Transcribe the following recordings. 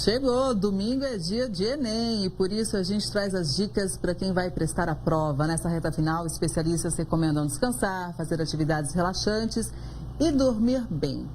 Chegou, domingo é dia de Enem e por isso a gente traz as dicas para quem vai prestar a prova. Nessa reta final, especialistas recomendam descansar, fazer atividades relaxantes e dormir bem.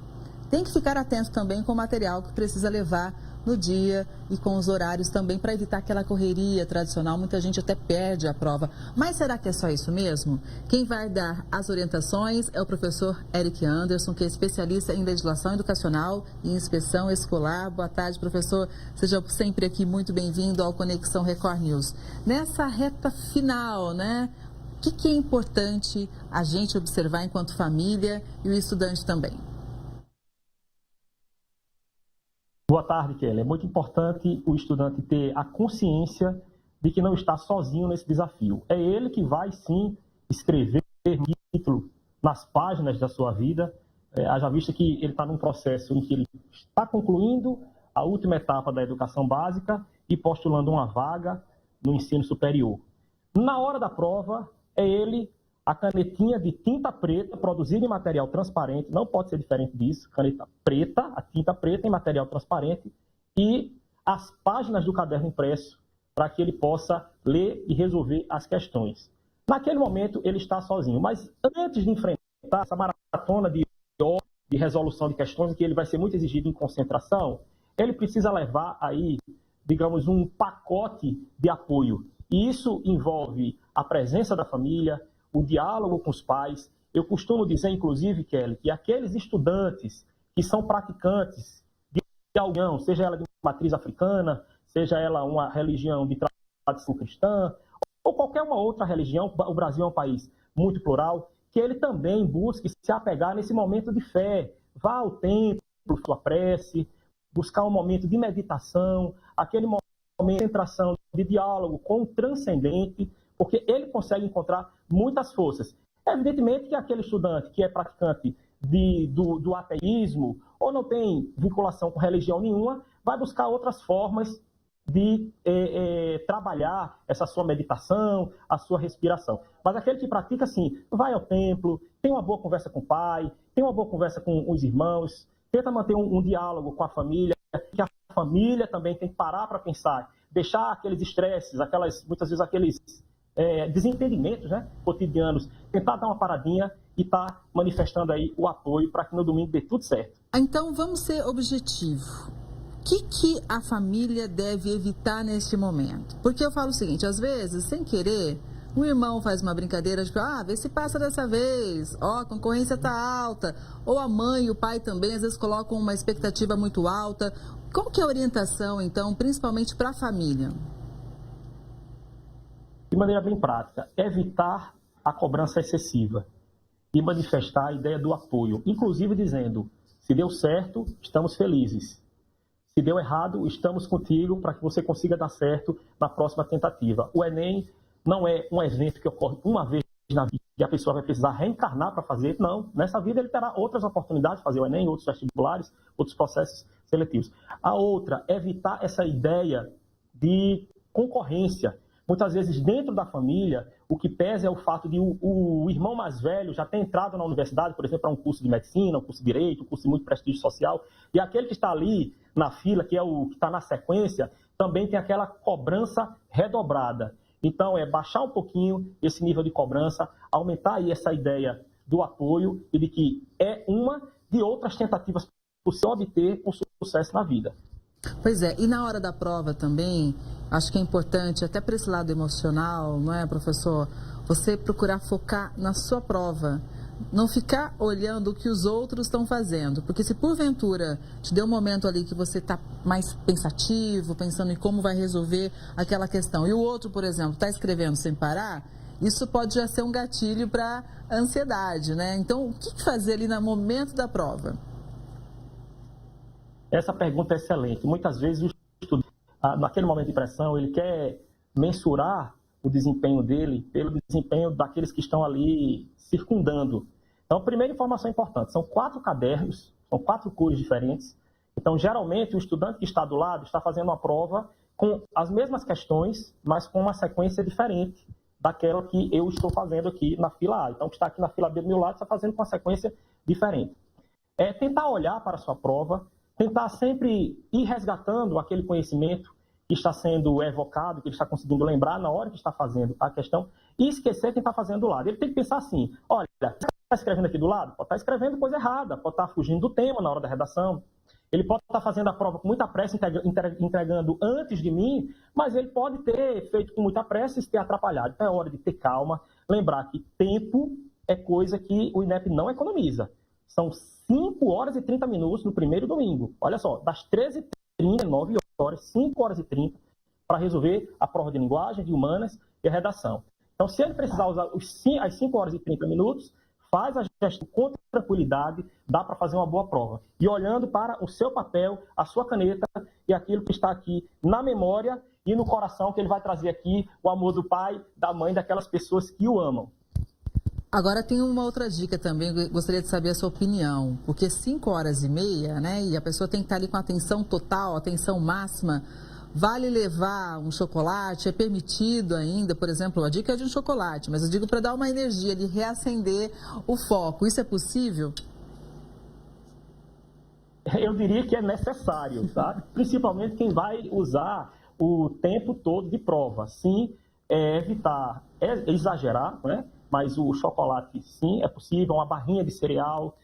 Tem que ficar atento também com o material que precisa levar no dia e com os horários também para evitar aquela correria tradicional. Muita gente até perde a prova. Mas será que é só isso mesmo? Quem vai dar as orientações é o professor Eric Anderson, que é especialista em legislação educacional e inspeção escolar. Boa tarde, professor. Seja sempre aqui muito bem-vindo ao Conexão Record News. Nessa reta final, né? O que é importante a gente observar enquanto família e o estudante também? Boa tarde, Kelly. É muito importante o estudante ter a consciência de que não está sozinho nesse desafio. É ele que vai, sim, escrever o título nas páginas da sua vida, haja vista que ele está num processo em que ele está concluindo a última etapa da educação básica e postulando uma vaga no ensino superior. Na hora da prova, é ele a canetinha de tinta preta produzida em material transparente, não pode ser diferente disso, caneta preta, a tinta preta em material transparente e as páginas do caderno impresso para que ele possa ler e resolver as questões. Naquele momento ele está sozinho, mas antes de enfrentar essa maratona de resolução de questões, em que ele vai ser muito exigido em concentração, ele precisa levar aí, digamos, um pacote de apoio. E isso envolve a presença da família, o diálogo com os pais. Eu costumo dizer, inclusive, Kelly, que aqueles estudantes que são praticantes de religião, seja ela de matriz africana, seja ela uma religião de tradição cristã, ou qualquer uma outra religião, o Brasil é um país muito plural, que ele também busque se apegar nesse momento de fé. Vá ao templo, sua prece, buscar um momento de meditação, aquele momento de concentração, de diálogo com o transcendente, porque ele consegue encontrar muitas forças. Evidentemente que aquele estudante que é praticante do ateísmo ou não tem vinculação com religião nenhuma, vai buscar outras formas de trabalhar essa sua meditação, a sua respiração. Mas aquele que pratica, assim, vai ao templo, tem uma boa conversa com o pai, tem uma boa conversa com os irmãos, tenta manter um diálogo com a família, que a família também tem que parar para pensar, deixar aqueles estresses, muitas vezes aqueles desentendimentos, né, cotidianos, tentar dar uma paradinha e estar manifestando aí o apoio para que no domingo dê tudo certo. Então vamos ser objetivos. O que a família deve evitar neste momento? Porque eu falo o seguinte, às vezes, sem querer, um irmão faz uma brincadeira de, vê se passa dessa vez, a concorrência está alta, ou a mãe e o pai também, às vezes, colocam uma expectativa muito alta. Qual que é a orientação, então, principalmente para a família? De maneira bem prática, evitar a cobrança excessiva e manifestar a ideia do apoio, inclusive dizendo, se deu certo, estamos felizes. Se deu errado, estamos contigo para que você consiga dar certo na próxima tentativa. O Enem não é um evento que ocorre uma vez na vida e a pessoa vai precisar reencarnar para fazer. Não, nessa vida ele terá outras oportunidades de fazer o Enem, outros vestibulares, outros processos seletivos. A outra, evitar essa ideia de concorrência. Muitas vezes, dentro da família, o que pesa é o fato de o irmão mais velho já ter entrado na universidade, por exemplo, para um curso de medicina, um curso de direito, um curso de muito prestígio social, e aquele que está ali na fila, que é o que está na sequência, também tem aquela cobrança redobrada. Então, é baixar um pouquinho esse nível de cobrança, aumentar aí essa ideia do apoio e de que é uma de outras tentativas para se obter um sucesso na vida. Pois é, e na hora da prova também, acho que é importante, até para esse lado emocional, não é, professor? Você procurar focar na sua prova, não ficar olhando o que os outros estão fazendo, porque se porventura te deu um momento ali que você está mais pensativo, pensando em como vai resolver aquela questão, e o outro, por exemplo, está escrevendo sem parar, isso pode já ser um gatilho para ansiedade, né? Então, o que fazer ali no momento da prova? Essa pergunta é excelente. Muitas vezes o estudante, naquele momento de pressão, ele quer mensurar o desempenho dele pelo desempenho daqueles que estão ali circundando. Então, a primeira informação importante, são 4 cadernos, são 4 cores diferentes. Então, geralmente, o estudante que está do lado está fazendo uma prova com as mesmas questões, mas com uma sequência diferente daquela que eu estou fazendo aqui na fila A. Então, o que está aqui na fila B do meu lado está fazendo com uma sequência diferente. É tentar olhar para a sua prova tentar sempre ir resgatando aquele conhecimento que está sendo evocado, que ele está conseguindo lembrar na hora que está fazendo a questão, e esquecer quem está fazendo do lado. Ele tem que pensar assim, olha, você está escrevendo aqui do lado? Pode estar escrevendo coisa errada, pode estar fugindo do tema na hora da redação, ele pode estar fazendo a prova com muita pressa, entregando antes de mim, mas ele pode ter feito com muita pressa e se ter atrapalhado. Então é hora de ter calma, lembrar que tempo é coisa que o INEP não economiza. São 5 horas e 30 minutos no primeiro domingo. Olha só, das 13h30 às 9 horas, 5 horas e 30, para resolver a prova de linguagem, de humanas e a redação. Então, se ele precisar usar as 5 horas e 30 minutos, faz a gestão com tranquilidade, dá para fazer uma boa prova. E olhando para o seu papel, a sua caneta e aquilo que está aqui na memória e no coração, que ele vai trazer aqui o amor do pai, da mãe, daquelas pessoas que o amam. Agora tem uma outra dica também, gostaria de saber a sua opinião, porque 5 horas e meia, né, e a pessoa tem que estar ali com atenção total, atenção máxima. Vale levar um chocolate? É permitido ainda, por exemplo, a dica é de um chocolate, mas eu digo para dar uma energia, de reacender o foco. Isso é possível? Eu diria que é necessário, tá? Principalmente quem vai usar o tempo todo de prova. Sim, evitar exagerar, né? Mas o chocolate, sim, é possível, uma barrinha de cereal,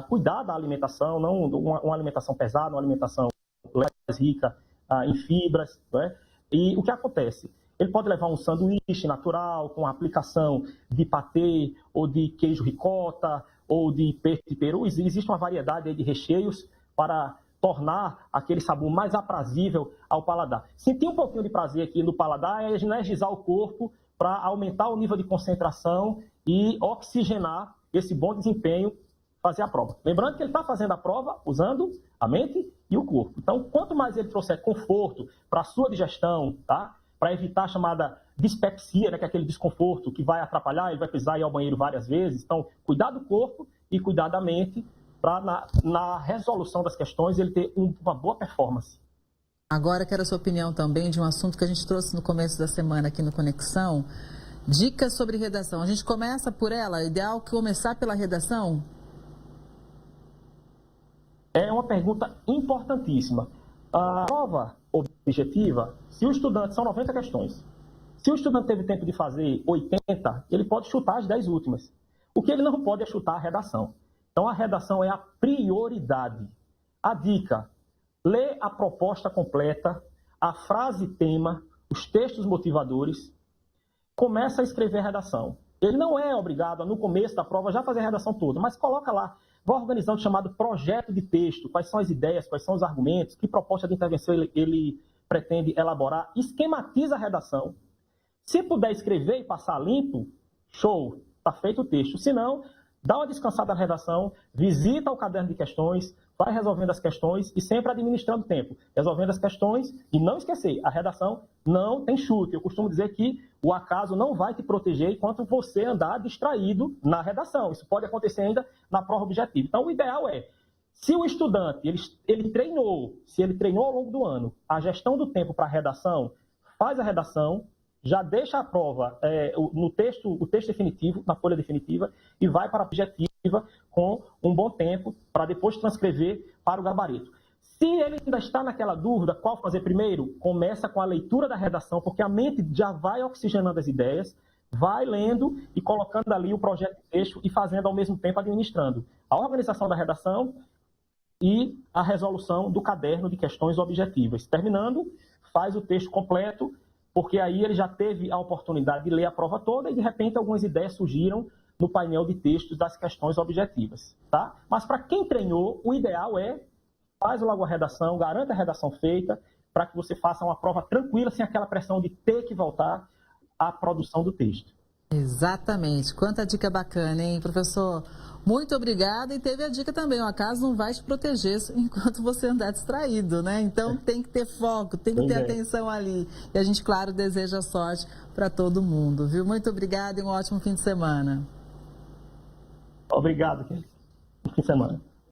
cuidar da alimentação, não uma alimentação pesada, uma alimentação mais rica em fibras, né? E o que acontece? Ele pode levar um sanduíche natural, com aplicação de patê, ou de queijo ricota, ou de peito de peru. Existe uma variedade aí de recheios para tornar aquele sabor mais aprazível ao paladar. Sentir um pouquinho de prazer aqui no paladar é energizar o corpo para aumentar o nível de concentração e oxigenar esse bom desempenho, fazer a prova. Lembrando que ele está fazendo a prova usando a mente e o corpo. Então, quanto mais ele trouxer conforto para a sua digestão, tá? Para evitar a chamada dispepsia, né? Que é aquele desconforto que vai atrapalhar, ele vai precisar ir ao banheiro várias vezes. Então, cuidar do corpo e cuidar da mente para, na resolução das questões, ele ter uma boa performance. Agora quero a sua opinião também de um assunto que a gente trouxe no começo da semana aqui no Conexão. Dicas sobre redação. A gente começa por ela? É ideal começar pela redação? É uma pergunta importantíssima. A prova objetiva, se o estudante, são 90 questões. Se o estudante teve tempo de fazer 80, ele pode chutar as 10 últimas. O que ele não pode é chutar a redação. Então, a redação é a prioridade. A dica: lê a proposta completa, a frase tema, os textos motivadores, começa a escrever a redação. Ele não é obrigado a, no começo da prova, já fazer a redação toda, mas coloca lá, vai organizando o chamado projeto de texto, quais são as ideias, quais são os argumentos, que proposta de intervenção ele pretende elaborar, esquematiza a redação. Se puder escrever e passar limpo, show, está feito o texto. Se não, dá uma descansada na redação, visita o caderno de questões, vai resolvendo as questões e sempre administrando tempo. Resolvendo as questões e não esquecer, a redação não tem chute. Eu costumo dizer que o acaso não vai te proteger enquanto você andar distraído na redação. Isso pode acontecer ainda na prova objetiva. Então, o ideal é, se o estudante ele treinou, se ele treinou ao longo do ano a gestão do tempo para a redação, faz a redação, já deixa a prova o texto definitivo, na folha definitiva, e vai para a objetiva com um bom tempo para depois transcrever para o gabarito. Se ele ainda está naquela dúvida, qual fazer primeiro? Começa com a leitura da redação, porque a mente já vai oxigenando as ideias, vai lendo e colocando ali o projeto de texto e fazendo ao mesmo tempo administrando a organização da redação e a resolução do caderno de questões objetivas. Terminando, faz o texto completo, porque aí ele já teve a oportunidade de ler a prova toda e, de repente, algumas ideias surgiram no painel de textos das questões objetivas, tá? Mas para quem treinou, o ideal é faz logo a redação, garanta a redação feita, para que você faça uma prova tranquila, sem aquela pressão de ter que voltar à produção do texto. Exatamente. Quanta dica bacana, hein, professor? Muito obrigada. E teve a dica também, o acaso não vai te proteger enquanto você andar distraído, né? Então tem que ter foco, tem que ter atenção ali. E a gente, claro, deseja sorte para todo mundo, viu? Muito obrigada e um ótimo fim de semana. Obrigado, Kelly. Bom fim de semana.